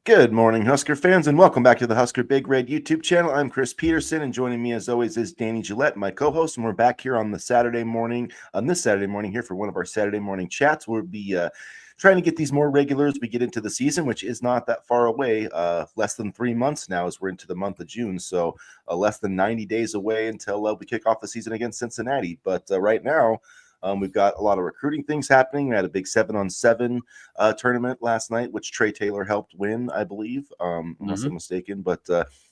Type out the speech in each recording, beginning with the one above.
Good morning, Husker fans, and welcome back to the Husker Big Red YouTube channel. I'm Chris Peterson, and joining me as always is Danny Gillette, my co-host, and we're back here on this Saturday morning here for one of our Saturday morning chats. We'll be trying to get these more regular as we get into the season, which is not that far away, less than 3 months now as we're into the month of June, so less than 90 days away until we kick off the season against Cincinnati. But right now, we've got a lot of recruiting things happening. We had a big 7-on-7 tournament last night, which Trae Taylor helped win, I believe, unless I'm mistaken. But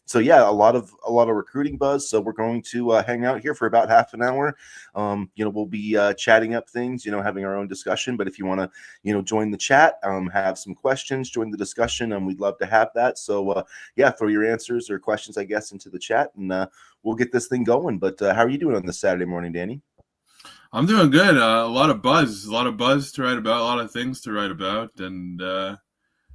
so yeah, a lot of recruiting buzz. So we're going to hang out here for about half an hour. We'll be chatting up things, having our own discussion. But if you want to, join the chat, have some questions, join the discussion, we'd love to have that. So yeah, throw your answers or questions, I guess, into the chat, and we'll get this thing going. But how are you doing on this Saturday morning, Danny? I'm doing good. A lot of buzz to write about, a lot of things to write about, and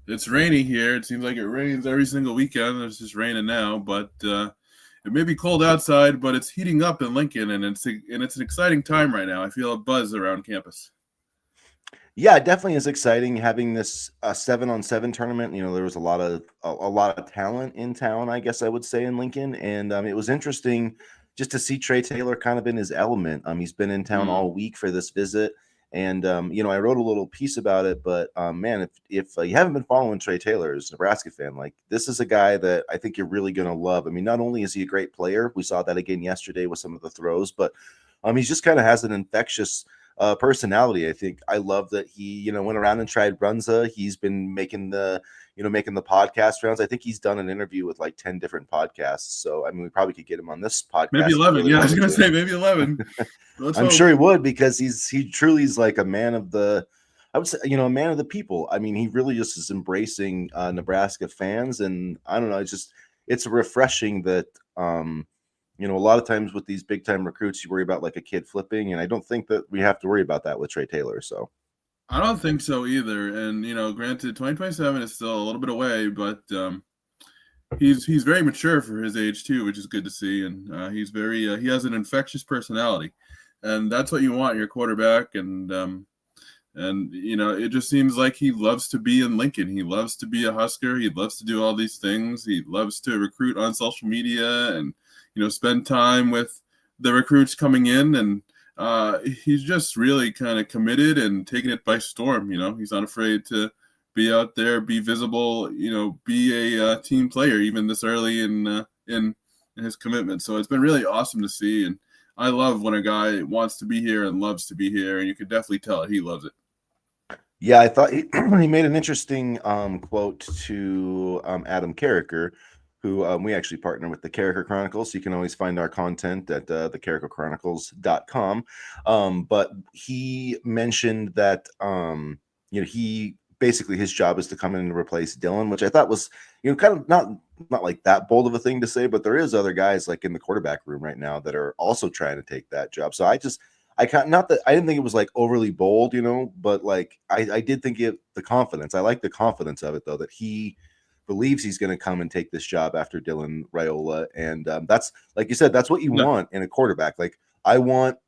it's rainy here. It seems like it rains every single weekend. It's just raining now, but it may be cold outside, but it's heating up in Lincoln, and it's an exciting time right now. I feel a buzz around campus. Yeah, it definitely is exciting having this 7-on-7 tournament. There was a lot of talent in town, I guess I would say, in Lincoln, and it was interesting just to see Trae Taylor kind of in his element. He's been in town all week for this visit, and I wrote a little piece about it. But man, if you haven't been following Trae Taylor as a Nebraska fan, like, this is a guy that I think you're really going to love. I mean, not only is he a great player, we saw that again yesterday with some of the throws, but he just kind of has an infectious personality. I think I love that he, went around and tried Brunza. He's been making the podcast rounds. I think he's done an interview with like 10 different podcasts. So, I mean, we probably could get him on this podcast. Maybe 11. Really, yeah, I was going to say maybe 11. I'm sure he would, because he truly is like a man of the, I would say, a man of the people. I mean, he really just is embracing Nebraska fans. And I don't know, it's refreshing that, a lot of times with these big time recruits, you worry about like a kid flipping, and I don't think that we have to worry about that with Trae Taylor. So I don't think so either. And granted, 2027 is still a little bit away, but he's very mature for his age too, which is good to see. And he's very he has an infectious personality, and that's what you want in your quarterback. And it just seems like he loves to be in Lincoln. He loves to be a Husker. He loves to do all these things. He loves to recruit on social media and spend time with the recruits coming in, and he's just really kind of committed and taking it by storm. He's not afraid to be out there, be visible, be a team player even this early in his commitment. So it's been really awesome to see, and I love when a guy wants to be here and loves to be here, and you can definitely tell it. He loves it. Yeah, I thought he made an interesting quote to Adam Carricker, who we actually partner with the Carricker Chronicles, so you can always find our content at thecarrickerchronicles.com. But he mentioned that he basically, his job is to come in and replace Dylan, which I thought was kind of not like that bold of a thing to say, but there is other guys like in the quarterback room right now that are also trying to take that job. So I didn't think it was like overly bold, but like I did think the confidence. I like the confidence of it, though, that he believes he's going to come and take this job after Dylan Raiola. And that's, like you said, that's what you want in a quarterback. Like, I want,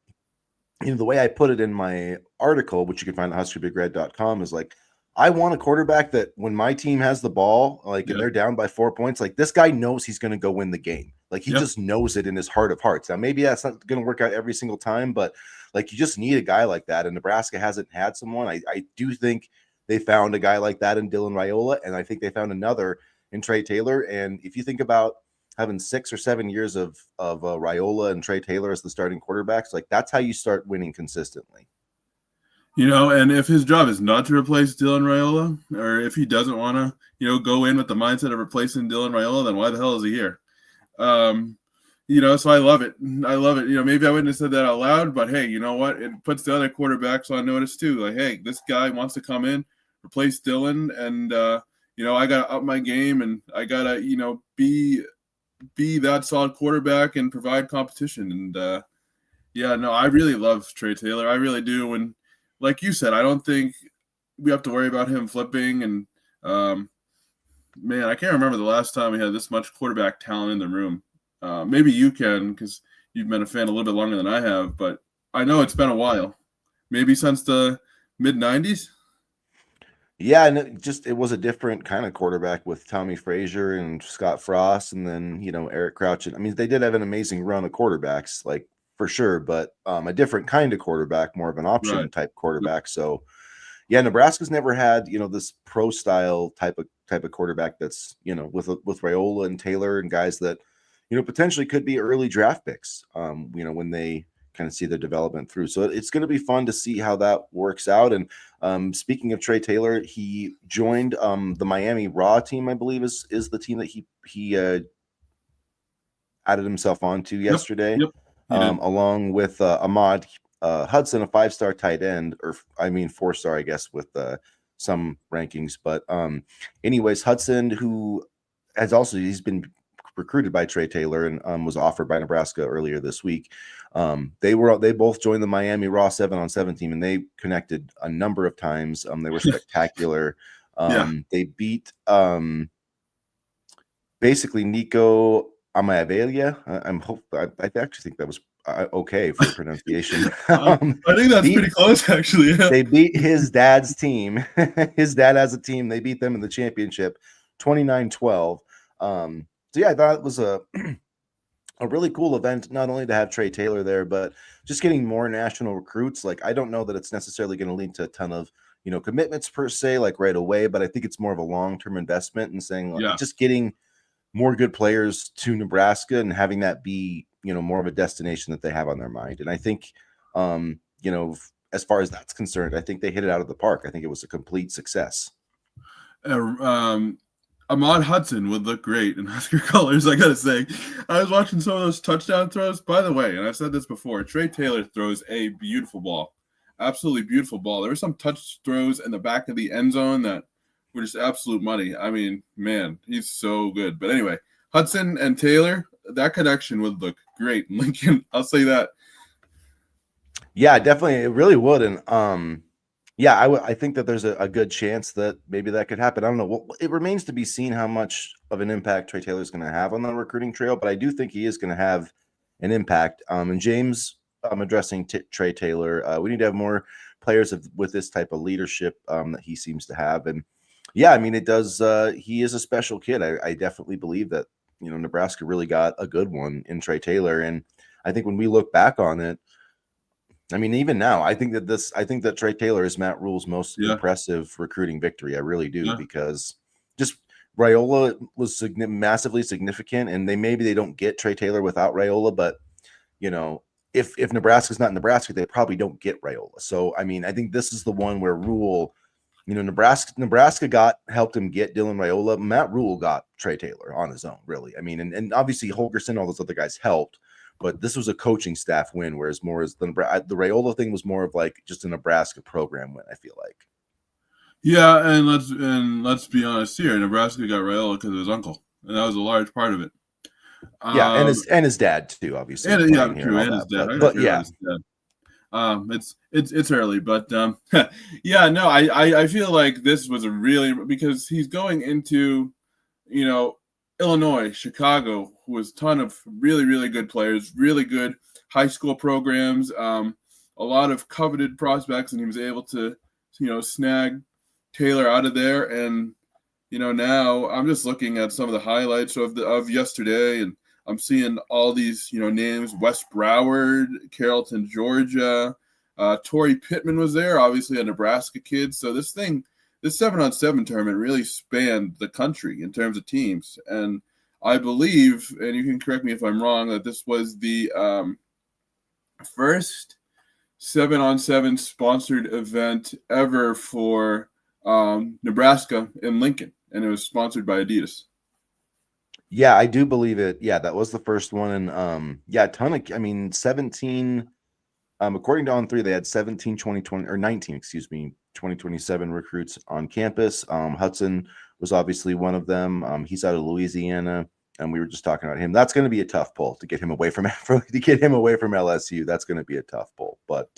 the way I put it in my article, which you can find at huskerbigred.com, is like, I want a quarterback that when my team has the ball, like, and they're down by 4 points, like, this guy knows he's going to go win the game. Like, he just knows it in his heart of hearts. Now, maybe that's not going to work out every single time, but like, you just need a guy like that. And Nebraska hasn't had someone. I do think they found a guy like that in Dylan Raiola, and I think they found another in Trae Taylor. And if you think about having 6 or 7 years of Raiola and Trae Taylor as the starting quarterbacks, like, that's how you start winning consistently. And if his job is not to replace Dylan Raiola, or if he doesn't want to, go in with the mindset of replacing Dylan Raiola, then why the hell is he here? So I love it. I love it. Maybe I wouldn't have said that out loud, but hey, you know what? It puts the other quarterbacks on notice too. Like, hey, this guy wants to come in, replace Dylan, and I got to up my game, and I got to be that solid quarterback and provide competition. And I really love Trae Taylor. I really do. And like you said, I don't think we have to worry about him flipping. And man, I can't remember the last time we had this much quarterback talent in the room. Maybe you can, because you've been a fan a little bit longer than I have, but I know it's been a while. Maybe since the mid-90s. Yeah, and it was a different kind of quarterback with Tommy Frazier and Scott Frost, and then Eric Crouch. I mean, they did have an amazing run of quarterbacks, like for sure, but a different kind of quarterback, more of an Right. option type Yep. quarterback. So yeah, Nebraska's never had this pro style type of quarterback that's with Raiola and Taylor and guys that potentially could be early draft picks. When they kind of see the development through. So it's going to be fun to see how that works out. And speaking of Trae Taylor, he joined the Miami Raw team, I believe is the team that he added himself onto Yep. yesterday, Yep. He did. along with Ahmad Hudson, a 5-star tight end, or I mean 4-star, I guess, with some rankings. But anyways, Hudson, who he's been recruited by Trae Taylor and was offered by Nebraska earlier this week. They both joined the Miami Raw 7-on-7 team, and they connected a number of times. They were spectacular. Yeah. They beat basically Nico Amavelia. I actually think that was okay for pronunciation. I think that's pretty close, actually. Yeah. They beat his dad's team. His dad has a team. They beat them in the championship 29-12. So yeah, I thought it was a really cool event, not only to have Trae Taylor there, but just getting more national recruits. Like, I don't know that it's necessarily going to lead to a ton of commitments per se, like right away, but I think it's more of a long-term investment and saying Yeah. just getting more good players to Nebraska and having that be more of a destination that they have on their mind. And I think as far as that's concerned, I think they hit it out of the park. I think it was a complete success. Ahmad Hudson would look great in Husker colors, I gotta say. I was watching some of those touchdown throws. By the way, and I've said this before, Trae Taylor throws a beautiful ball. Absolutely beautiful ball. There were some touch throws in the back of the end zone that were just absolute money. I mean, man, he's so good. But anyway, Hudson and Taylor, that connection would look great in Lincoln. I'll say that. Yeah, definitely. It really would. And yeah, I think that there's a good chance that maybe that could happen. I don't know. Well, it remains to be seen how much of an impact Trae Taylor is going to have on the recruiting trail, but I do think he is going to have an impact. And James, addressing Trae Taylor, we need to have more players with this type of leadership that he seems to have. And yeah, I mean, it does. He is a special kid. I definitely believe that Nebraska really got a good one in Trae Taylor, and I think when we look back on it, I mean, even now, I think that Trae Taylor is Matt Rule's most Yeah. impressive recruiting victory. I really do, Yeah. because just Raiola was massively significant, and maybe they don't get Trae Taylor without Raiola, but if Nebraska's not Nebraska, they probably don't get Raiola. So I mean, I think this is the one where Rule, Nebraska helped him get Dylan Raiola. Matt Rule got Trae Taylor on his own, really. I mean, and obviously Holgerson, all those other guys helped. But this was a coaching staff win, whereas more as the Raiola thing was more of like just a Nebraska program win, I feel like. Yeah, and let's be honest here. Nebraska got Raiola because of his uncle, and that was a large part of it. Yeah, and his dad too, obviously. And yeah, Here true, and and all his that. dad. I But forgot yeah, his dad. It's early, but yeah, no, I feel like this was a really, because he's going into, Illinois, Chicago, who was a ton of really, really good players, really good high school programs, a lot of coveted prospects, and he was able to, snag Taylor out of there. And now I'm just looking at some of the highlights of yesterday, and I'm seeing all these names: Wes Broward, Carrollton, Georgia. Torrey Pittman was there, obviously a Nebraska kid. So this 7-on-7 tournament really spanned the country in terms of teams. And I believe, and you can correct me if I'm wrong, that this was the first 7-on-7 sponsored event ever for Nebraska in Lincoln, and it was sponsored by Adidas. Yeah, I do believe it. Yeah, that was the first one. And yeah, a ton of, I mean, 17, according to On3, they had 17, 2020, or 19, excuse me, 2027 recruits on campus. Hudson was obviously one of them. He's out of Louisiana, and we were just talking about him. That's going to be a tough pull to get him away from LSU. That's going to be a tough pull, but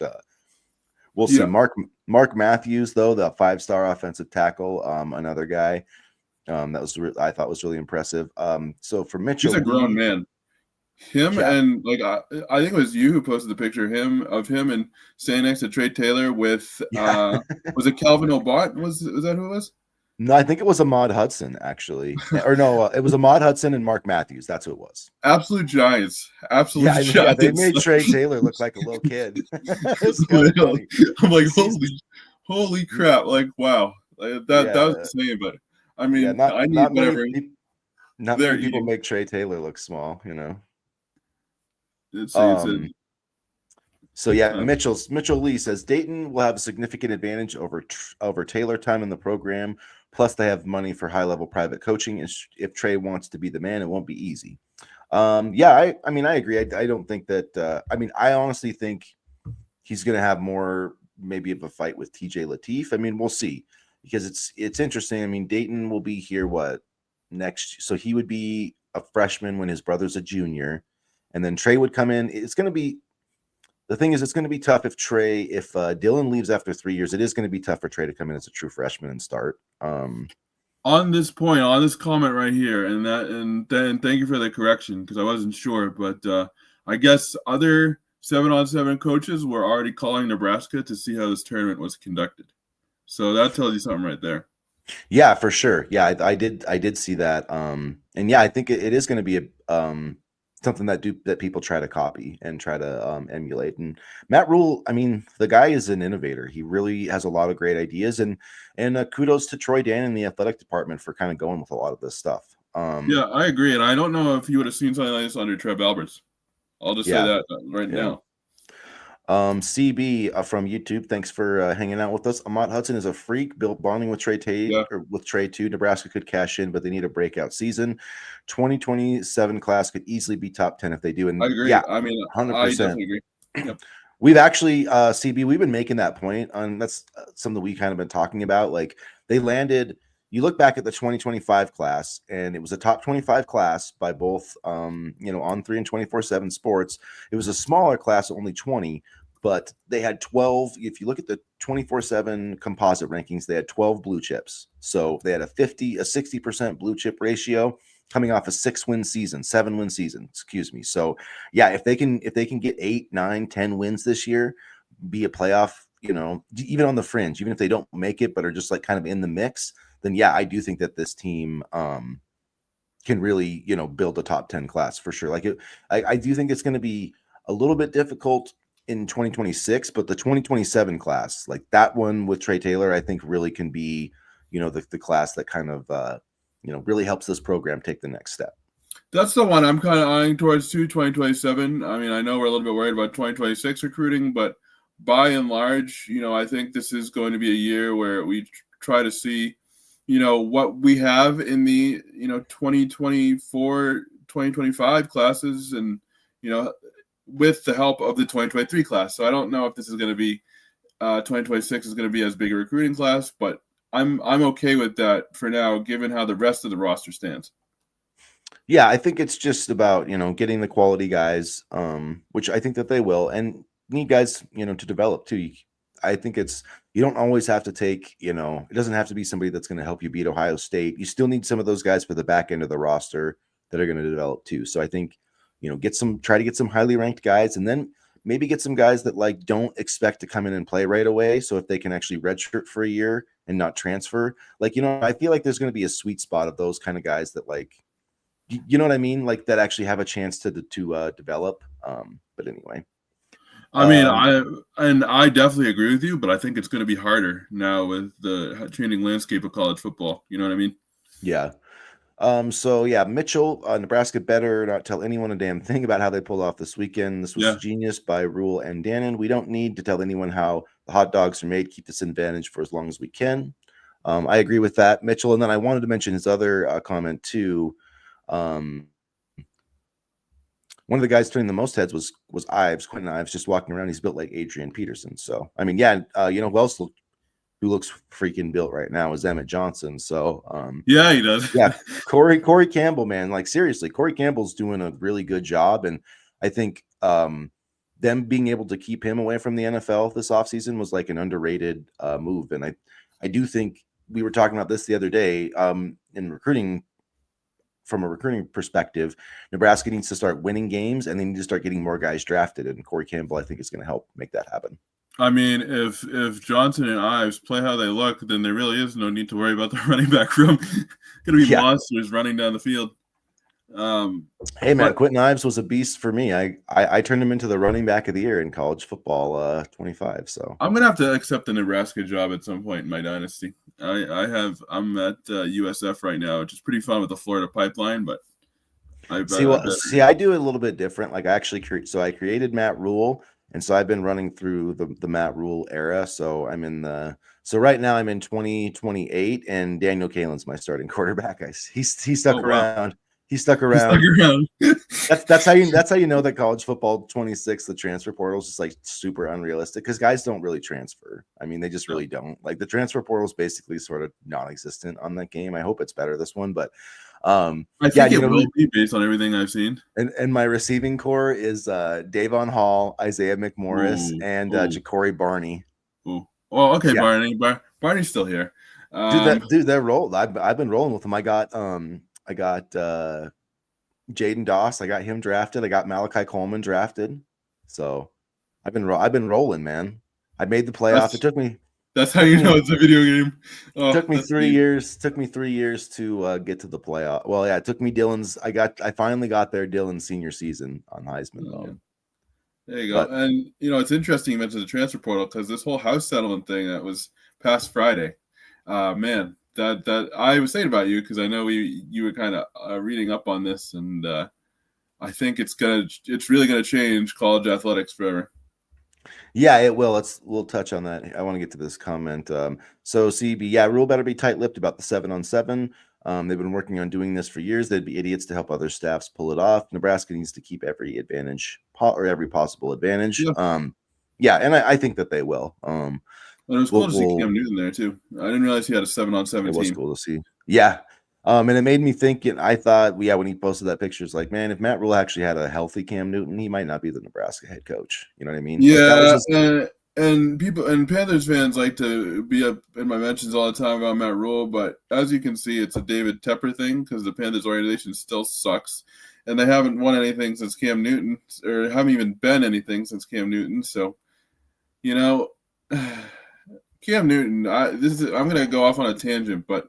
we'll see. Mark Matthews, though, the 5-star offensive tackle, another guy. That was I thought was really impressive. So for Mitchell, he's a grown man. Him Yeah, and like I think it was you who posted the picture of him and standing next to Trae Taylor with yeah. was it Calvin O'Bott? Was that who it was? No, I think it was Ahmad Hudson actually, or no, it was Ahmad Hudson and Mark Matthews. That's who it was. Absolute giants. Absolute Yeah, they giants. made Trae Taylor look like a little kid. It's kind of funny. I'm like, The season, holy crap! Like, wow, like, that was yeah, insane. But I yeah. mean, I need whatever. Not They're many people eating. make Trae Taylor look small, you know. It's a Um, So yeah, uh, Mitchell Lee says Dayton will have a significant advantage over Taylor time in the program. Plus, they have money for high level private coaching. If Trey wants to be the man, it won't be easy. Yeah, I mean, I agree. I don't think that. I mean, I honestly think he's going to have more maybe of a fight with TJ Lateef. I mean, we'll see because it's interesting. I mean, Dayton will be here what next? So he would be a freshman when his brother's a junior, and then Trey would come in. It's going to be the thing is, it's going to be tough if Dylan leaves after 3 years. It is going to be tough for Trey to come in as a true freshman and start. on this point, on this comment right here, and then thank you for the correction because I wasn't sure, but I guess other 7-on-7 coaches were already calling Nebraska to see how this tournament was conducted. So that tells you something right there. Yeah, for sure. Yeah, I did see that. And yeah, I think it is going to be something that people try to copy and try to emulate. And Matt Rule, I mean, the guy is an innovator. He really has a lot of great ideas, and kudos to Troy Dan and the athletic department for kind of going with a lot of this stuff. Yeah, I agree, and I don't know if you would have seen something like this under Trev Alberts. I'll just say Yeah, that right yeah. now. CB from YouTube, thanks for hanging out with us. Ahmad Hudson is a freak, built bonding with Trey Tate Yeah, or with Trey too. Nebraska could cash in, but they need a breakout season. 2027 class could easily be top 10 if they do. I And agree. yeah, I mean, I 100%. definitely agree. Yep. We've actually, CB, we've been making that point on that's something we kind of been talking about. Like they landed, you look back at the 2025 class, and it was a top 25 class by both, on 3 and 24/7 sports. It was a smaller class, only 20, but they had 12. If you look at the 24/7 composite rankings, they had 12 blue chips. So they had a 60% blue chip ratio coming off a 7-win season, excuse me. So yeah, if they can get 8, 9, 10 wins this year, be a playoff, even on the fringe, even if they don't make it, but are just like kind of in the mix, then yeah, I do think that this team can really, build a top 10 class for sure. I do think it's going to be a little bit difficult in 2026, but the 2027 class, like that one with Trae Taylor, I think really can be, the class that kind of, really helps this program take the next step. That's the one I'm kind of eyeing towards too, 2027. I mean, I know we're a little bit worried about 2026 recruiting, but by and large, I think this is going to be a year where we try to see, what we have in the, 2024, 2025 classes and, with the help of the 2023 class. So I don't know if this is going to be 2026 is going to be as big a recruiting class, but I'm okay with that for now, given how the rest of the roster stands. Yeah, I think it's just about, getting the quality guys, which I think that they will, and need guys, to develop too. I think you don't always have to take, it doesn't have to be somebody that's going to help you beat Ohio State. You still need some of those guys for the back end of the roster that are going to develop too. So I think, try to get some highly ranked guys, and then maybe get some guys that like don't expect to come in and play right away. So if they can actually redshirt for a year and not transfer, like, I feel like there's going to be a sweet spot of those kind of guys that like, you know what I mean? Like that actually have a chance to develop. But anyway, I mean, um, I definitely agree with you, but I think it's going to be harder now with the changing landscape of college football. You know what I mean? yeah. So yeah, Mitchell, Nebraska better not tell anyone a damn thing about how they pulled off this weekend. This was Yeah. genius by Rule and Dannon. We don't need to tell anyone how the hot dogs are made. Keep this advantage for as long as we can. I agree with that, Mitchell. And then I wanted to mention his other comment too. Um, One of the guys turning the most heads was Quentin Ives, just walking around. He's built like Adrian Peterson. So I mean, yeah, who else who looks freaking built right now is Emmett Johnson. So Yeah, he does. yeah, Corey Campbell, man, like seriously, Corey Campbell's doing a really good job, and I think them being able to keep him away from the NFL this offseason was like an underrated move. And I do think we were talking about this the other day in recruiting from a recruiting perspective, Nebraska needs to start winning games, and they need to start getting more guys drafted. And Corey Campbell, I think, is going to help make that happen. I mean, if Johnson and Ives play how they look, then there really is no need to worry about the running back room. Going to be monsters running down the field. Hey man, Quentin Ives was a beast for me. I turned him into the running back of the year in college football 25. So I'm gonna have to accept the Nebraska job at some point in my dynasty. I'm at USF right now, which is pretty fun with the Florida pipeline, but I do it a little bit different. Like I created Matt Rule, and so I've been running through the Matt Rule era. So right now I'm in 2028, and Daniel Kalen's my starting quarterback. He stuck around. Wow. He stuck around. That's how you know that college football 26, the transfer portal is just like super unrealistic because guys don't really transfer. I mean, they just really don't. Like the transfer portal is basically sort of non-existent on that game. I hope it's better this one, but I think it will be based on everything I've seen. And my receiving core is Davon Hall, Isaiah McMorris, and Ja'Cory Barney. Ooh. Well, okay, yeah. Barney's still here. That rolled. I've been rolling with him. I got Jaden Doss. I got him drafted. I got Malachi Coleman drafted. So I've been rolling, man. I made the playoff. It took me. That's how you know it's a video game. Took me 3 years. Took me 3 years to get to the playoff. Well, yeah, it took me Dylan's. I finally got there Dylan's senior season on Heisman. There you go. And it's interesting you mentioned the transfer portal because this whole house settlement thing that was past Friday, man. That I was saying about you because I know you were kind of reading up on this, and I think it's really gonna change college athletics forever. Yeah, it will. We'll touch on that. I want to get to this comment. So CB, Rule better be tight-lipped about the 7-on-7. They've been working on doing this for years. They'd be idiots to help other staffs pull it off. Nebraska needs to keep every advantage or every possible advantage. Yeah. And I think that they will. And it was cool to see Cam Newton there too. I didn't realize he had a 7-on-7 team. It was cool to see. Yeah. And it made me think, and I thought, when he posted that picture, it's like, man, if Matt Rule actually had a healthy Cam Newton, he might not be the Nebraska head coach. You know what I mean? Yeah. And people and Panthers fans like to be up in my mentions all the time about Matt Rule, but as you can see, it's a David Tepper thing because the Panthers organization still sucks, and they haven't won anything since Cam Newton, or haven't even been anything since Cam Newton. So, Cam Newton. I'm gonna go off on a tangent, but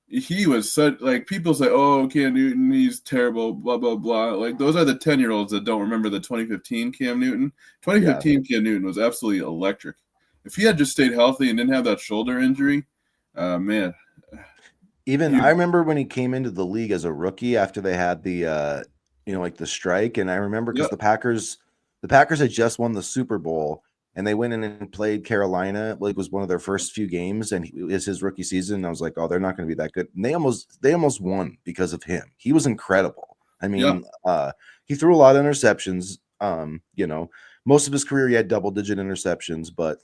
he was such people say, "Oh, Cam Newton, he's terrible," blah blah blah. Like those are the 10-year-olds that don't remember the 2015 Cam Newton. 2015 Cam Newton was absolutely electric. If he had just stayed healthy and didn't have that shoulder injury, man. I remember when he came into the league as a rookie after they had the the strike, and I remember because the Packers had just won the Super Bowl. And they went in and played Carolina. It was one of their first few games, and it was his rookie season. And I was like, "Oh, they're not going to be that good." And they almost won because of him. He was incredible. I mean, he threw a lot of interceptions. Most of his career he had double-digit interceptions, but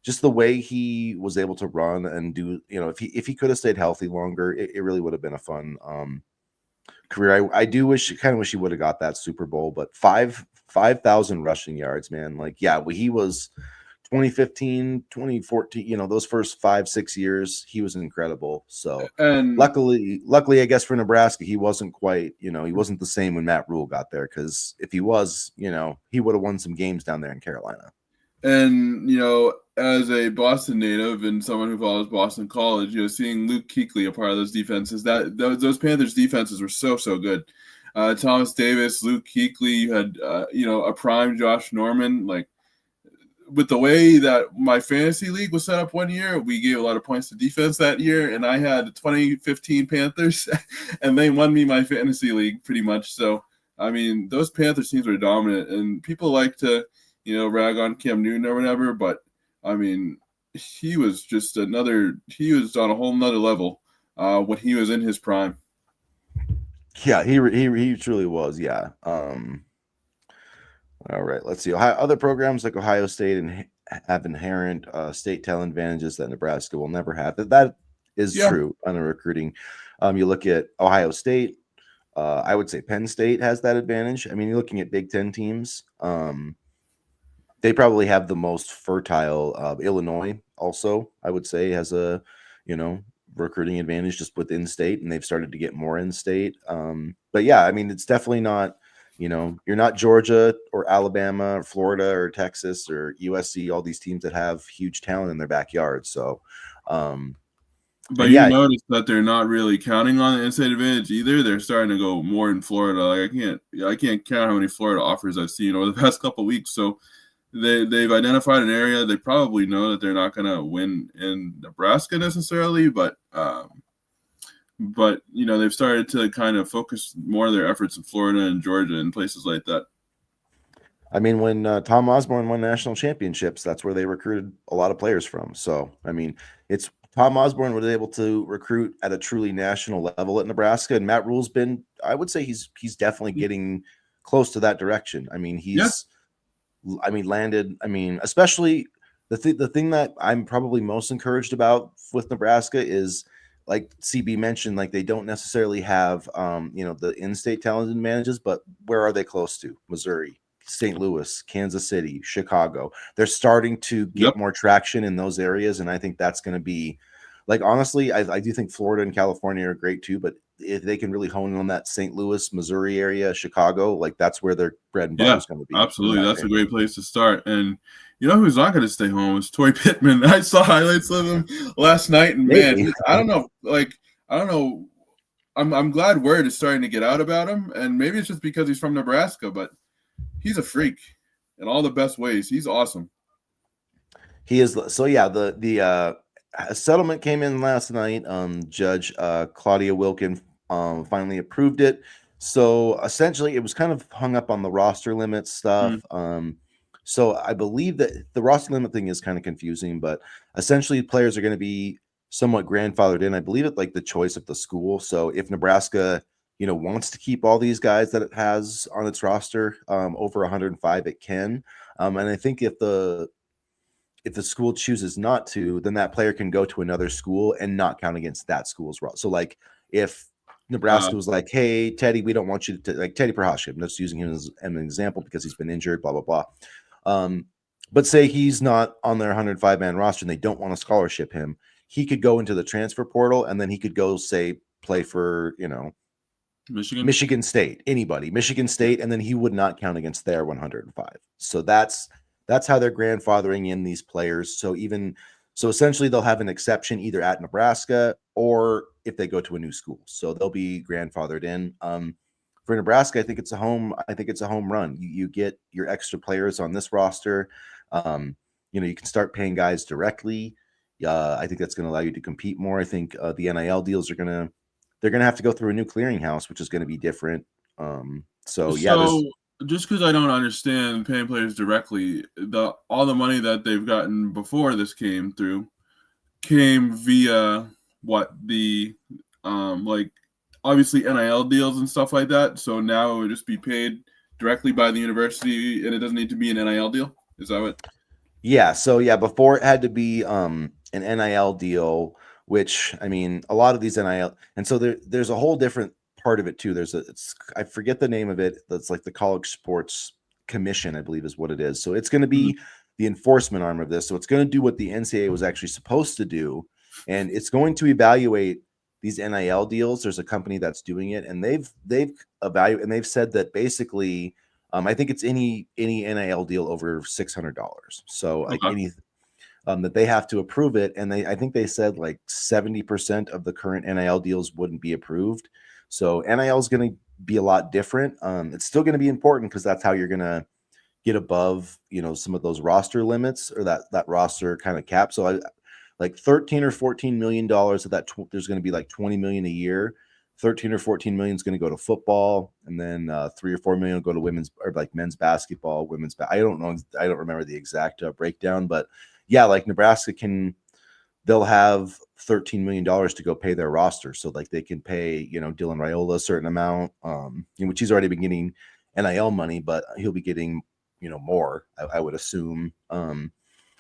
just the way he was able to run and do, if he could have stayed healthy longer, it really would have been a fun career. I do wish he would have got that Super Bowl, but 5,000 rushing yards, man. He was 2015, 2014, those first 5-6 years, he was incredible. So luckily, I guess for Nebraska, he wasn't quite, he wasn't the same when Matt Rule got there. Cause if he was, he would have won some games down there in Carolina. And, as a Boston native and someone who follows Boston College, seeing Luke Kuechly a part of those defenses, those Panthers defenses were so good. Thomas Davis, Luke Kuechly, you had a prime Josh Norman. With the way that my fantasy league was set up one year, we gave a lot of points to defense that year, and I had the 2015 Panthers, and they won me my fantasy league pretty much. So, I mean, those Panthers teams were dominant, and people like to rag on Cam Newton or whatever, but I mean, he was on a whole nother level when he was in his prime. Yeah, he truly was. Yeah. All right, let's see. Other programs like Ohio State and have inherent state talent advantages that Nebraska will never have. That is true on the recruiting. You look at Ohio State. I would say Penn State has that advantage. I mean, you're looking at Big Ten teams. They probably have the most fertile. Illinois also, I would say, has a recruiting advantage just with in-state, and they've started to get more in-state. But yeah, I mean, it's definitely not, you're not Georgia or Alabama or Florida or Texas or USC, all these teams that have huge talent in their backyard. So, But and you yeah, notice that they're not really counting on the in-state advantage either. They're starting to go more in Florida. Like I can't count how many Florida offers I've seen over the past couple of weeks. So they've identified an area. They probably know that they're not going to win in Nebraska necessarily, but they've started to kind of focus more of their efforts in Florida and Georgia and places like that. I mean, when Tom Osborne won national championships, that's where they recruited a lot of players from. So, I mean, it's Tom Osborne was able to recruit at a truly national level at Nebraska, and Matt Rule's been, I would say, he's definitely getting close to that direction. I mean, landed. I mean, especially the thing that I'm probably most encouraged about with Nebraska is, like CB mentioned, like they don't necessarily have, the in-state talent advantages, but where are they close to? Missouri, St. Louis, Kansas City, Chicago. They're starting to get more traction in those areas, and I think that's going to be, like, honestly, I do think Florida and California are great too, but if they can really hone in on that St. Louis, Missouri area, Chicago, like that's where their bread and butter is going to be. Absolutely. That's a great place to start. And you know who's not going to stay home is Troy Pittman. I saw highlights of him last night, and man, I don't know. I'm glad word is starting to get out about him, and maybe it's just because he's from Nebraska, but he's a freak in all the best ways. He's awesome. He is. So yeah, the settlement came in last night. Judge Claudia Wilkin finally approved it. So essentially, it was kind of hung up on the roster limit stuff. So I believe that the roster limit thing is kind of confusing, but essentially, players are going to be somewhat grandfathered in. I believe it's like the choice of the school. So if Nebraska, wants to keep all these guys that it has on its roster, over 105, it can. And I think if the school chooses not to, then that player can go to another school and not count against that school's roster. So, like, if Nebraska was like, "Hey, Teddy, we don't want you to," like Teddy Prohaska, I'm just using him as an example because he's been injured, blah blah blah. But say he's not on their 105-man roster and they don't want to scholarship him, he could go into the transfer portal and then he could go, say, play for Michigan State, anybody, Michigan State, and then he would not count against their 105. So that's how they're grandfathering in these players. So essentially they'll have an exception either at Nebraska or if they go to a new school. So they'll be grandfathered in. For Nebraska, I think it's a home run. You get your extra players on this roster. You can start paying guys directly. I think that's going to allow you to compete more. I think the NIL deals they're going to have to go through a new clearinghouse, which is going to be different. So just because I don't understand paying players directly, all the money that they've gotten before this came through came via obviously NIL deals and stuff like that. So now it would just be paid directly by the university, and it doesn't need to be an NIL deal. Is that what? Yeah. So yeah, before it had to be an NIL deal, which, I mean, a lot of these NIL, and so there's a whole different part of it too. I forget the name of it. That's like the College Sports Commission, I believe is what it is. So it's going to be the enforcement arm of this. So it's going to do what the NCAA was actually supposed to do, and it's going to evaluate these NIL deals. There's a company that's doing it, and they've evaluated, and they've said that basically, I think it's any NIL deal over $600. So like any that they have to approve it, and I think they said like 70% of the current NIL deals wouldn't be approved. So NIL is going to be a lot different. It's still going to be important because that's how you're going to get above, some of those roster limits or that roster kind of cap. So like 13 or 14 million dollars of that, there's going to be like 20 million a year. 13 or 14 million is going to go to football, and then 3 or 4 million will go to women's or like men's basketball, I don't know. I don't remember the exact breakdown, but yeah, like Nebraska they'll have $13 million to go pay their roster. So like they can pay, Dylan Raiola a certain amount, which he's already been getting NIL money, but he'll be getting, more, I would assume. And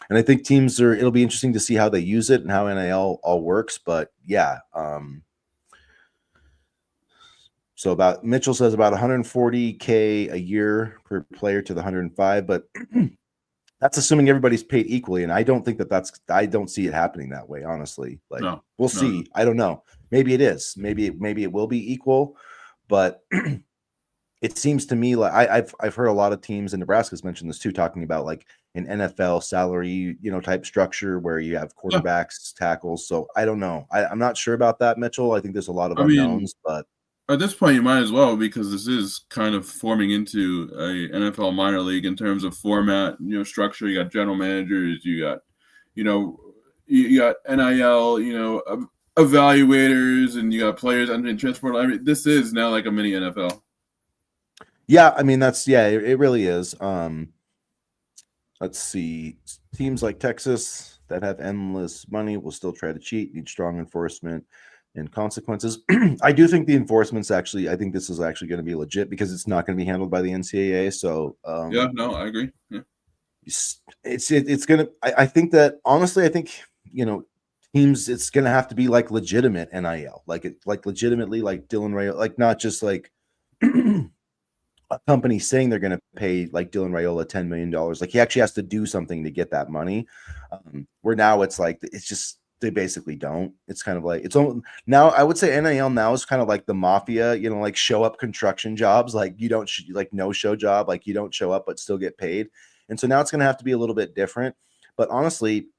I think it'll be interesting to see how they use it and how NIL all works. But yeah, so Mitchell says about $140K a year per player to the 105, but that's assuming everybody's paid equally, and I don't think I don't see it happening that way, honestly. Like, No, we'll no, see. I don't know. Maybe it is. Maybe it will be equal, but it seems to me like I've heard a lot of teams, and Nebraska's mentioned this too, talking about like an NFL salary, type structure where you have yeah. quarterbacks, tackles. So I don't know. I'm not sure about that, Mitchell. I think there's a lot of I mean, unknowns, but at this point, you might as well, because this is kind of forming into a NFL minor league in terms of format, structure. You got general managers, you got, you know, you got NIL, evaluators, and you got players entering transport. I mean, this is now like a mini NFL. yeah, I mean it really is. Let's see. Teams like Texas that have endless money will still try to cheat, need strong enforcement and consequences. I do think the enforcement's actually, I think this is actually going to be legit because it's not going to be handled by the NCAA. So, Yeah, no, I agree. Yeah. it's going to, I think that honestly, I think, teams, it's going to have to be like legitimate NIL, like legitimately like Dylan Ray, like not just like, a company saying they're going to pay like Dylan Raiola $10 million. Like he actually has to do something to get that money. Where now it's like, it's just, they basically don't. It's kind of like, now I would say NIL now is kind of like the mafia, like show up construction jobs. Like you don't like no show job, like you don't show up, but still get paid. And so now it's going to have to be a little bit different, but honestly,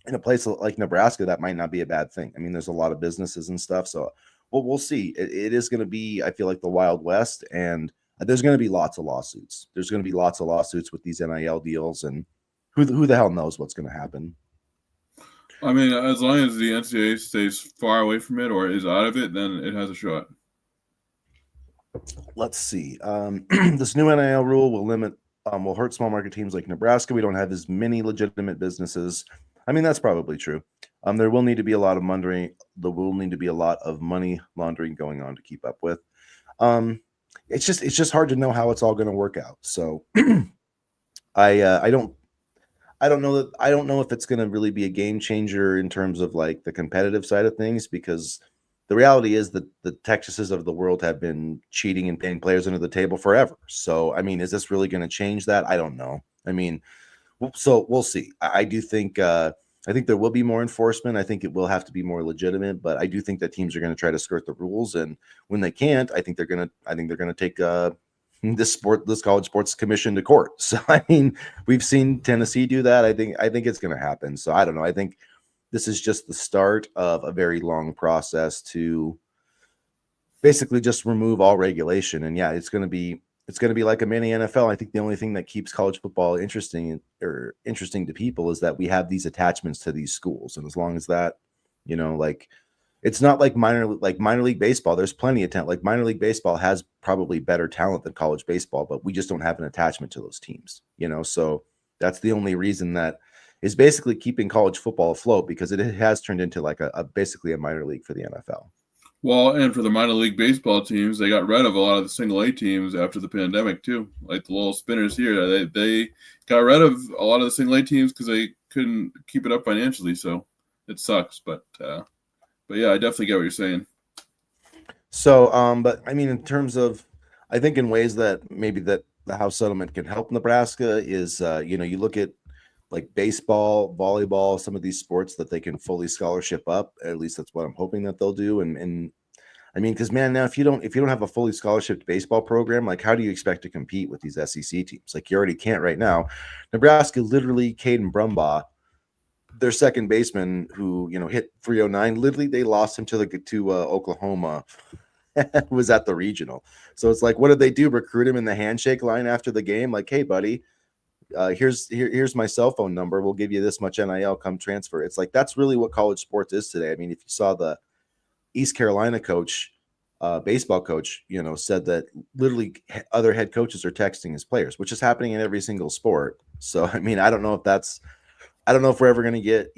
in a place like Nebraska, that might not be a bad thing. I mean, there's a lot of businesses and stuff. So we'll see. It is going to be, I feel like, the Wild West, and there's going to be lots of lawsuits. There's going to be lots of lawsuits with these NIL deals, and who the hell knows what's going to happen. I mean, as long as the NCAA stays far away from it or is out of it, then it has a shot. Let's see. This new NIL rule will hurt small market teams like Nebraska. We don't have as many legitimate businesses. I mean, that's probably true. There will need to be a lot of money. There will need to be a lot of money laundering going on to keep up with. It's just hard to know how it's all going to work out. So I don't know if it's going to really be a game changer in terms of like the competitive side of things, because the reality is that the Texases of the world have been cheating and paying players under the table forever. So I mean, is this really going to change that? I don't know. I mean, so we'll see. I do think I think there will be more enforcement. I think it will have to be more legitimate, but I do think that teams are going to try to skirt the rules, and when they can't, I think they're going to take this college sports commission to court. So I mean, we've seen Tennessee do that. I think it's going to happen. So I don't know. I think this is just the start of a very long process to basically just remove all regulation. And yeah, it's going to be like a mini NFL. I think the only thing that keeps college football interesting to people is that we have these attachments to these schools. And as long as that, like, it's not like minor league baseball. There's plenty of talent. Like minor league baseball has probably better talent than college baseball, but we just don't have an attachment to those teams, so that's the only reason that is basically keeping college football afloat, because it has turned into like a basically a minor league for the NFL. Well, and for the minor league baseball teams, they got rid of a lot of the single A teams after the pandemic too. Like the little spinners here, they got rid of a lot of the single A teams because they couldn't keep it up financially. So it sucks, but yeah, I definitely get what you're saying. So, but I mean, in terms of, I think in ways that maybe that the House settlement can help Nebraska is, you look at like baseball, volleyball, some of these sports that they can fully scholarship up. At least that's what I'm hoping that they'll do. And I mean, because man, now if you don't have a fully scholarship baseball program, like how do you expect to compete with these SEC teams? Like you already can't right now. Nebraska literally, Caden Brumbaugh, their second baseman, who hit 309. Literally, they lost him to Oklahoma. Was at the regional. So it's like, what did they do? Recruit him in the handshake line after the game? Like, hey, buddy, here's my cell phone number. We'll give you this much NIL. Come transfer. It's like that's really what college sports is today. I mean, if you saw the East Carolina coach, baseball coach, said that literally other head coaches are texting his players, which is happening in every single sport. So I mean, I don't know if we're ever going to get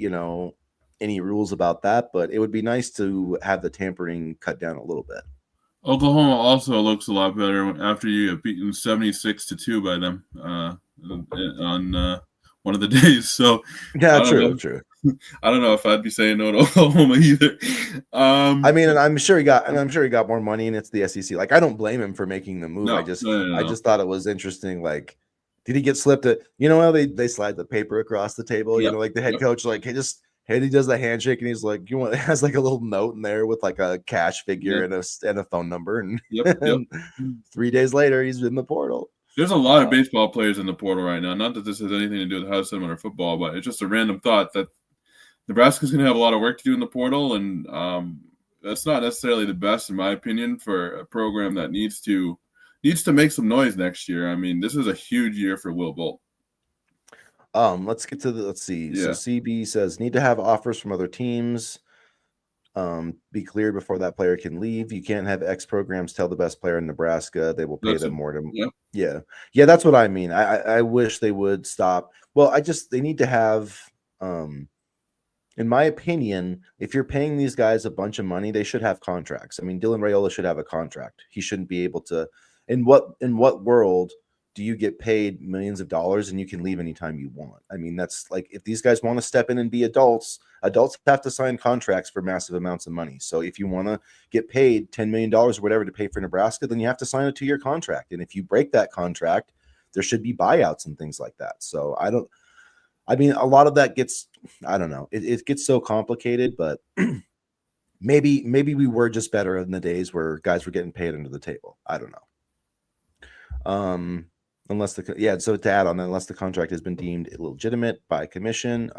any rules about that, but it would be nice to have the tampering cut down a little bit. Oklahoma also looks a lot better after you get beaten 76-2 by them on one of the days. So yeah, true. I don't know if I'd be saying no to Oklahoma either. I mean, and I'm sure he got more money, and it's the SEC. Like, I don't blame him for making the move. No, I just thought it was interesting. Like, Did he get slipped? You know how they slide the paper across the table? You Yep. know, like the head Yep. coach, like he does the handshake and he's like, you want has like a little note in there with like a cash figure Yep. and a phone number, and, Yep. Yep. and 3 days later he's in the portal. There's a lot of baseball players in the portal right now. Not that this has anything to do with Ohio State or football, but it's just a random thought that Nebraska's going to have a lot of work to do in the portal, and that's not necessarily the best, in my opinion, for a program that needs to make some noise next year. I mean, this is a huge year for Will Bolt. Let's get to let's see. Yeah. So CB says need to have offers from other teams. Be clear before that player can leave. You can't have X programs tell the best player in Nebraska they will pay them more to. Yeah. Yeah, that's what I mean. I wish they would stop. Well, they need to have in my opinion, if you're paying these guys a bunch of money, they should have contracts. I mean, Dylan Raiola should have a contract. He shouldn't be able to. In what world do you get paid millions of dollars and you can leave anytime you want? I mean, that's like if these guys want to step in and be adults have to sign contracts for massive amounts of money. So if you want to get paid $10 million or whatever to pay for Nebraska, then you have to sign a 2-year contract. And if you break that contract, there should be buyouts and things like that. So I mean, a lot of that gets, I don't know, it gets so complicated, but maybe we were just better in the days where guys were getting paid under the table. I don't know. Unless so to add on, unless the contract has been deemed illegitimate by commission.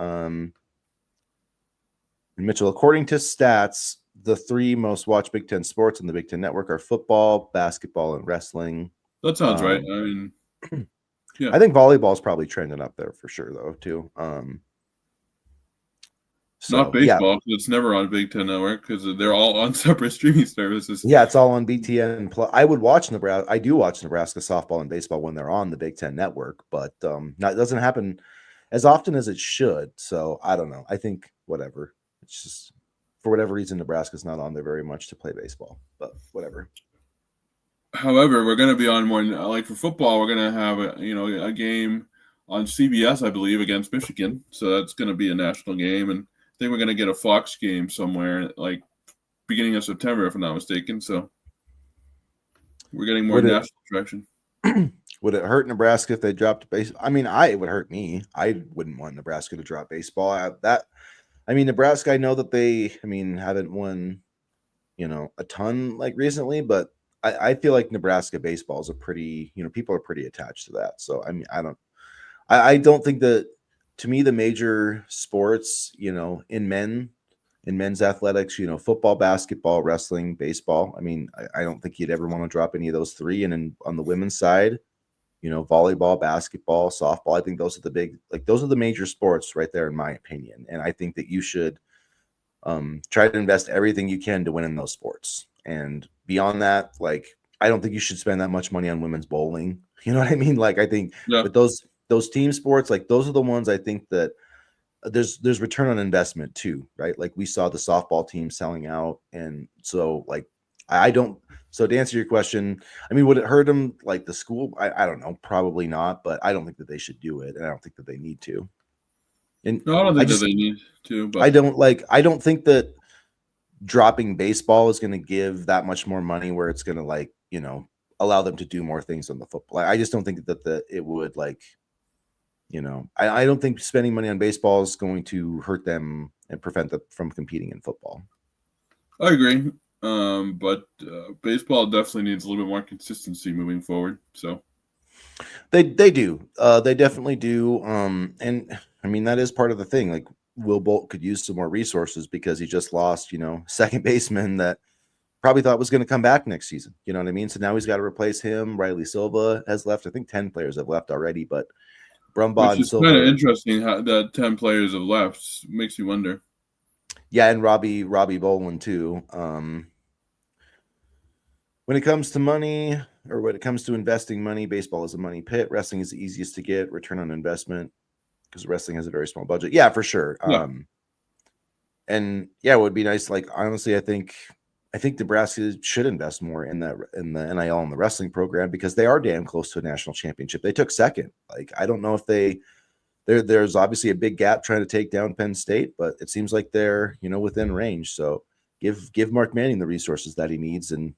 Mitchell, according to stats, the 3 most watched Big Ten sports in the Big Ten Network are football, basketball, and wrestling. That sounds right. I mean, yeah. I think volleyball is probably trending up there for sure, though, too. Not baseball, because it's never on Big Ten Network because they're all on separate streaming services. Yeah, it's all on BTN. I would watch Nebraska. I do watch Nebraska softball and baseball when they're on the Big Ten Network, but it doesn't happen as often as it should. So I don't know. I think whatever. It's just for whatever reason Nebraska's not on there very much to play baseball, but whatever. However, we're going to be on more like for football. We're going to have a game on CBS, I believe, against Michigan. So that's going to be a national game, and I think we're going to get a Fox game somewhere like beginning of September, if I'm not mistaken. So we're getting more national traction. Would it hurt Nebraska if they dropped baseball? I mean, it would hurt me. I wouldn't want Nebraska to drop baseball. Nebraska, I know that they, haven't won, a ton like recently, but I feel like Nebraska baseball is a pretty, people are pretty attached to that. So, I mean, I don't think that, to me, the major sports, in men's athletics, football, basketball, wrestling, baseball. I mean, I don't think you'd ever want to drop any of those 3. And on the women's side, volleyball, basketball, softball. I think those are those are the major sports right there, in my opinion. And I think that you should try to invest everything you can to win in those sports. And beyond that, I don't think you should spend that much money on women's bowling. You know what I mean? I think with those team sports, those are the ones I think that there's return on investment too, right? Like we saw the softball team selling out. And so so to answer your question, I mean, would it hurt them like the school? I don't know, probably not, but I don't think that they should do it. And I don't think that they need to. And no, I don't think that they need to, but I don't think that dropping baseball is going to give that much more money where it's going to allow them to do more things on the football. I just don't think that it would I don't think spending money on baseball is going to hurt them and prevent them from competing in football. I agree. But baseball definitely needs a little bit more consistency moving forward. So they do. They definitely do. And I mean, that is part of the thing. Like Will Bolt could use some more resources because he just lost, second baseman that probably thought was going to come back next season. You know what I mean? So now he's got to replace him. Riley Silva has left. I think 10 players have left already, but Brumbaugh and Silva. Kind of interesting how that 10 players have left. Makes you wonder. Yeah, and Robbie Boland too. When it comes to money, or when it comes to investing money, baseball is a money pit. Wrestling is the easiest to get return on investment because wrestling has a very small budget. Yeah, for sure. Yeah. And yeah, it would be nice. Honestly, I think Nebraska should invest more in the NIL and the wrestling program because they are damn close to a national championship. They took second. I don't know if there's obviously a big gap trying to take down Penn State, but it seems like they're, within range. So give Mark Manning the resources that he needs. And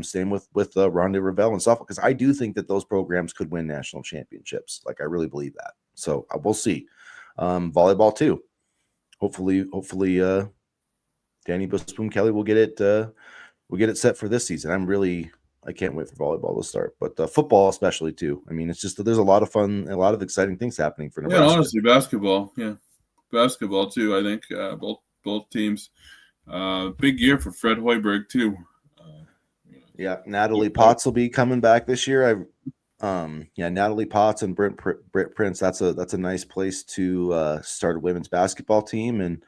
Same with Ronde Revelle and softball, because I do think that those programs could win national championships. Like I really believe that. So we'll see. Volleyball too. Hopefully, Danny Busboom Kelly will get it set for this season. I can't wait for volleyball to start, but football especially too. I mean, it's just that there's a lot of fun, a lot of exciting things happening for Nebraska. Yeah, honestly, basketball. Yeah, basketball too. I think both teams. Big year for Fred Hoiberg too. Yeah, Natalie Potts will be coming back this year. Natalie Potts and Britt Prince. That's a nice place to start a women's basketball team. And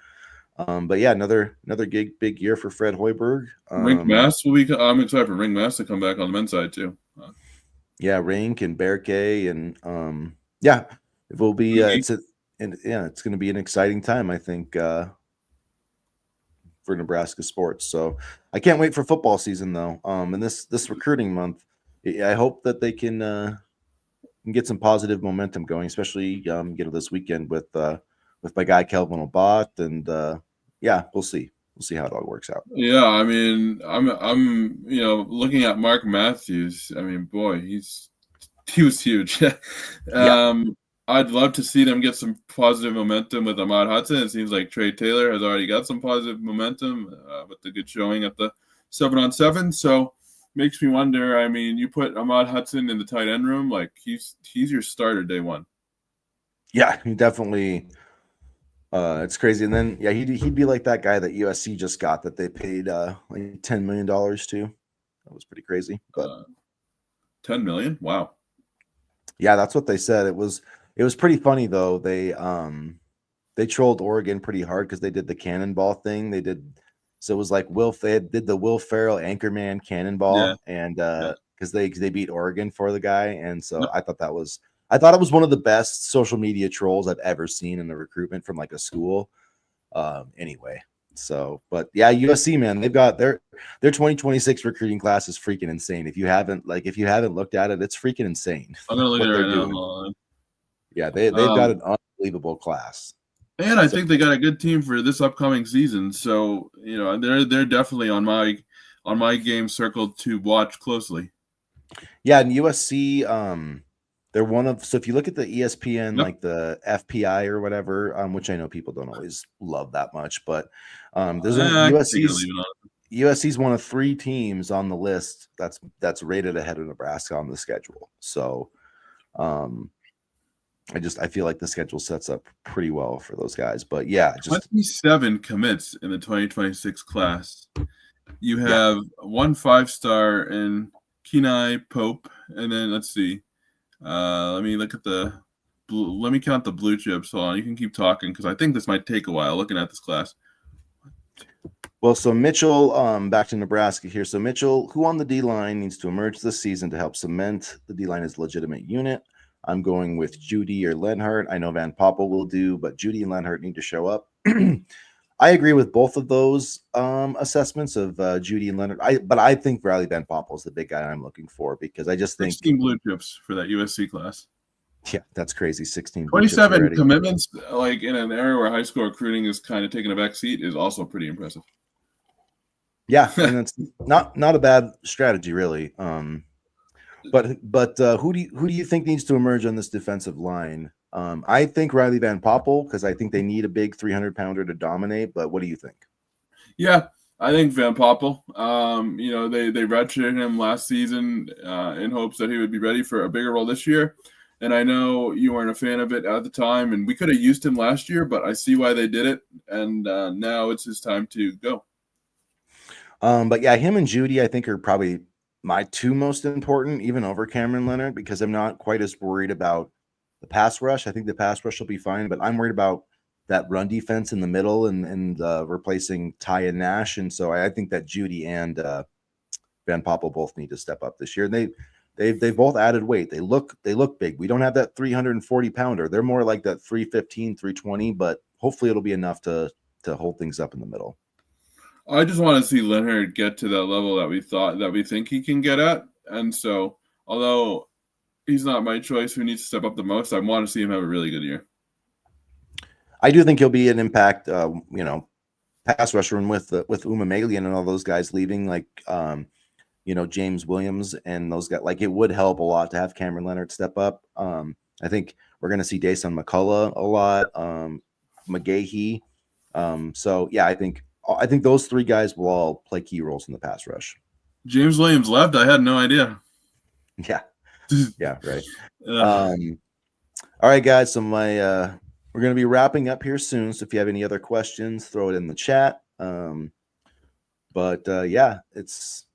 but yeah, another big year for Fred Hoiberg. Rink Mass will be. I'm excited for Rink Mass to come back on the men's side too. Yeah, Rink and Berkay and yeah, it will be. It's going to be an exciting time, I think, for Nebraska sports. So I can't wait for football season though. And this recruiting month, I hope that they can get some positive momentum going, especially this weekend with my guy Kelvin Obat, and we'll see how it all works out. Yeah, I mean, I'm looking at Mark Matthews. I mean, boy, he was huge. I'd love to see them get some positive momentum with Ahmad Hudson. It seems like Trae Taylor has already got some positive momentum with the good showing at the 7-on-7. So makes me wonder. I mean, you put Ahmad Hudson in the tight end room, like he's your starter day one. Yeah, he definitely. It's crazy, and then he'd be like that guy that USC just got that they paid like $10 million to. That was pretty crazy, but $10 million, wow. Yeah, that's what they said. It was pretty funny though. They trolled Oregon pretty hard because they did the cannonball thing. So it was like they did the Will Ferrell Anchorman cannonball, and because they beat Oregon for the guy, and so I thought it was one of the best social media trolls I've ever seen in the recruitment from like a school. Anyway, so but yeah, USC, man, they've got their 2026 recruiting class is freaking insane. If you haven't looked at it, it's freaking insane. I'm gonna look at it right now. Yeah, they've got an unbelievable class. And I think they got a good team for this upcoming season. So, they're definitely on my game circle to watch closely. Yeah, and USC, they're one of, so if you look at the ESPN, like the FPI or whatever, which I know people don't always love that much, but there's USC's one of 3 teams on the list that's rated ahead of Nebraska on the schedule. So I feel like the schedule sets up pretty well for those guys. But yeah, 27 commits in the 2026 class. You have 1 5-star in Kenai Pope, and then let's see. Let me look at let me count the blue chips. Hold on, you can keep talking because I think this might take a while looking at this class. Well, so Mitchell, back to Nebraska here. So Mitchell, who on the D-line needs to emerge this season to help cement the D-line as a legitimate unit? I'm going with Judy or Lenhart. I know Van Poppel will do, but Judy and Lenhart need to show up. I agree with both of those assessments of Judy and Lenhart. But I think Riley Van Poppel is the big guy I'm looking for because I just think 16 blue chips for that USC class. Yeah, that's crazy. 16, 27 commitments, like in an era where high school recruiting is kind of taking a back seat, is also pretty impressive. Yeah, and it's not a bad strategy, really. But who do you think needs to emerge on this defensive line? I think Riley Van Poppel because I think they need a big 300-pounder to dominate. But what do you think? Yeah, I think Van Poppel. They redshirted him last season in hopes that he would be ready for a bigger role this year. And I know you weren't a fan of it at the time, and we could have used him last year, but I see why they did it, and now it's his time to go. But yeah, him and Judy, I think, are probably my 2 most important, even over Cameron Leonard, because I'm not quite as worried about the pass rush. I think the pass rush will be fine, but I'm worried about that run defense in the middle and replacing Ty and Nash. And so I think that Judy and Van Poppel both need to step up this year. And they've both added weight. They look big. We don't have that 340-pounder. They're more like that 315, 320, but hopefully it'll be enough to hold things up in the middle. I just want to see Leonard get to that level that we think he can get at. And so, although he's not my choice who needs to step up the most, I want to see him have a really good year. I do think he'll be an impact, pass rusher, and with Uma Malian and all those guys leaving, James Williams and those guys. Like, it would help a lot to have Cameron Leonard step up. I think we're going to see Dason McCullough a lot, McGahee. So yeah, I think those three guys will all play key roles in the pass rush. James Williams left. I had no idea. Yeah. Yeah. Right. Uh, All right, guys. So we're going to be wrapping up here soon. So if you have any other questions, throw it in the chat. But yeah, it's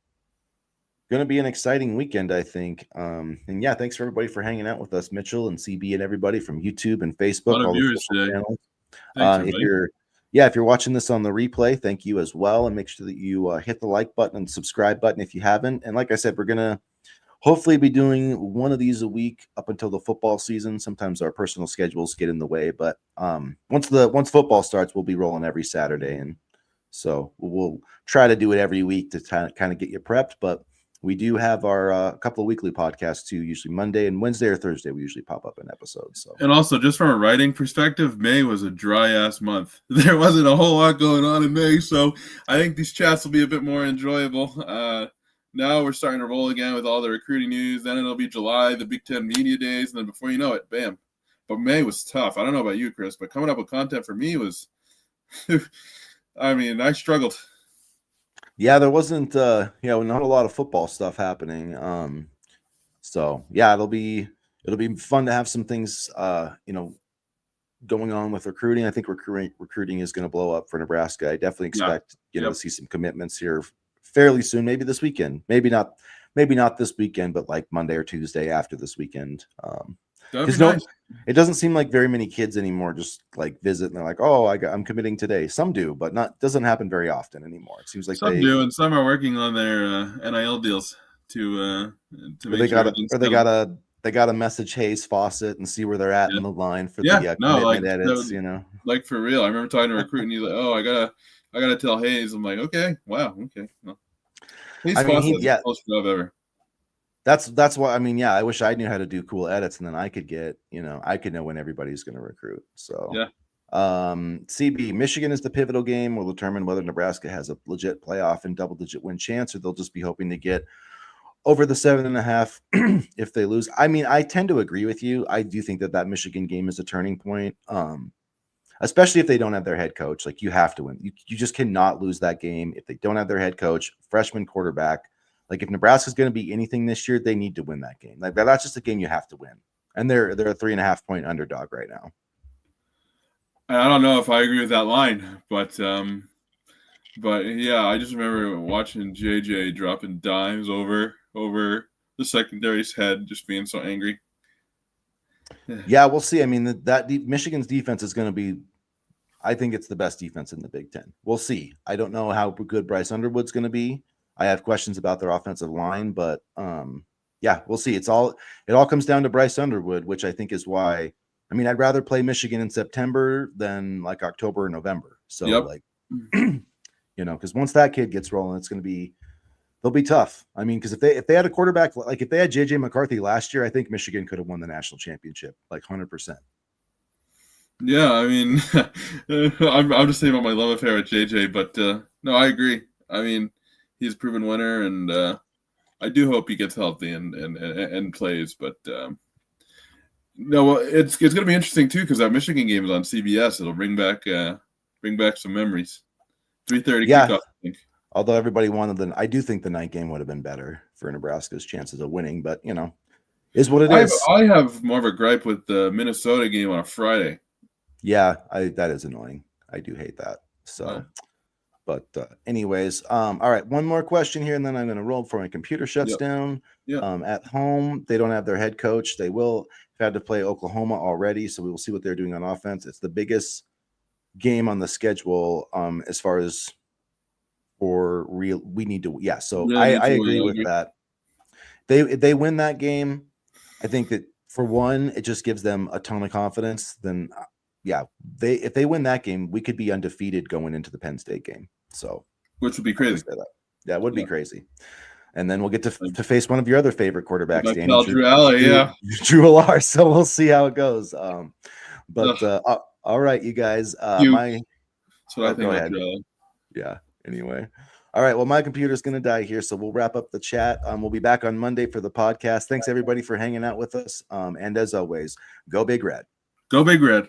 going to be an exciting weekend, I think. And yeah, thanks for everybody for hanging out with us, Mitchell and CB and everybody from YouTube and Facebook, a lot of all the viewers social today. channels. Thanks, If you're watching this on the replay, thank you as well. And make sure that you hit the like button and subscribe button if you haven't. And like I said, we're going to hopefully be doing one of these a week up until the football season. Sometimes our personal schedules get in the way, but once football starts, we'll be rolling every Saturday. And so we'll try to do it every week to kind of get you prepped. But we do have our couple of weekly podcasts too, usually Monday and Wednesday or Thursday. We usually pop up an episode. So, and also just from a writing perspective, May was a dry ass month. There wasn't a whole lot going on in May, so I think these chats will be a bit more enjoyable. Now we're starting to roll again with all the recruiting news. Then it'll be July, the Big Ten media days, and then before you know it, bam. But May was tough. I don't know about you, Chris, but coming up with content for me was, I struggled. Yeah, there wasn't not a lot of football stuff happening. So yeah, it'll be fun to have some things going on with recruiting. I think recruiting is going to blow up for Nebraska. I definitely expect to see some commitments here fairly soon, maybe this weekend. Maybe not this weekend, but like Monday or Tuesday after this weekend. Because it doesn't seem like very many kids anymore just like visit and they're like, oh, I'm committing today. Some do, but doesn't happen very often anymore. It seems like some do, and some are working on their NIL deals to make sure they gotta message Hayes Fawcett and see where they're at in the line for the commitment edits. Like for real. I remember talking to a recruit and he's like, oh, I gotta tell Hayes. I'm like, okay, wow, okay. Well, Hayes Fawcett is the most job ever. That's why I wish I knew how to do cool edits and then I could get, I could know when everybody's going to recruit. So yeah. CB, Michigan is the pivotal game. Will determine whether Nebraska has a legit playoff and double-digit win chance, or they'll just be hoping to get over the 7.5 if they lose. I tend to agree with you. I do think that Michigan game is a turning point, especially if they don't have their head coach. Like, you have to win. You just cannot lose that game if they don't have their head coach, freshman quarterback. Like, if Nebraska's going to be anything this year, they need to win that game. Like, that's just a game you have to win. And they're a 3.5 point underdog right now. I don't know if I agree with that line, but yeah, I just remember watching JJ dropping dimes over the secondary's head, just being so angry. Yeah, we'll see. Michigan's defense is going to be, I think it's the best defense in the Big Ten. We'll see. I don't know how good Bryce Underwood's going to be. I have questions about their offensive line, but yeah, we'll see. It all comes down to Bryce Underwood, which I think is why. I'd rather play Michigan in September than like October or November. So because once that kid gets rolling, they'll be tough. Because if they had a quarterback, like if they had JJ McCarthy last year, I think Michigan could have won the national championship, like 100%. Yeah, I'm just saying about my love affair with JJ, but no, I agree. He's a proven winner, and I do hope he gets healthy and plays. But no, it's going to be interesting too because that Michigan game is on CBS. It'll bring back some memories. 3:30 kickoff, I think. Although everybody wanted I do think the night game would have been better for Nebraska's chances of winning, but is what it is. I have more of a gripe with the Minnesota game on a Friday. Yeah, that is annoying. I do hate that. So. But anyways, all right, one more question here, and then I'm going to roll before my computer shuts down. At home, they don't have their head coach. They will have had to play Oklahoma already, so we will see what they're doing on offense. It's the biggest game on the schedule as far as for real. We need to, So I agree with that. If they win that game, I think that for one, it just gives them a ton of confidence. Then if they win that game, we could be undefeated going into the Penn State game. So, which would be crazy. That would be crazy. And then we'll get to face one of your other favorite quarterbacks, Danny. Drew Allar. So we'll see how it goes. All right, you guys. That's what I think. Go ahead. Yeah. Anyway. All right. Well, my computer's going to die here, so we'll wrap up the chat. We'll be back on Monday for the podcast. Thanks everybody for hanging out with us. And as always, go Big Red. Go Big Red.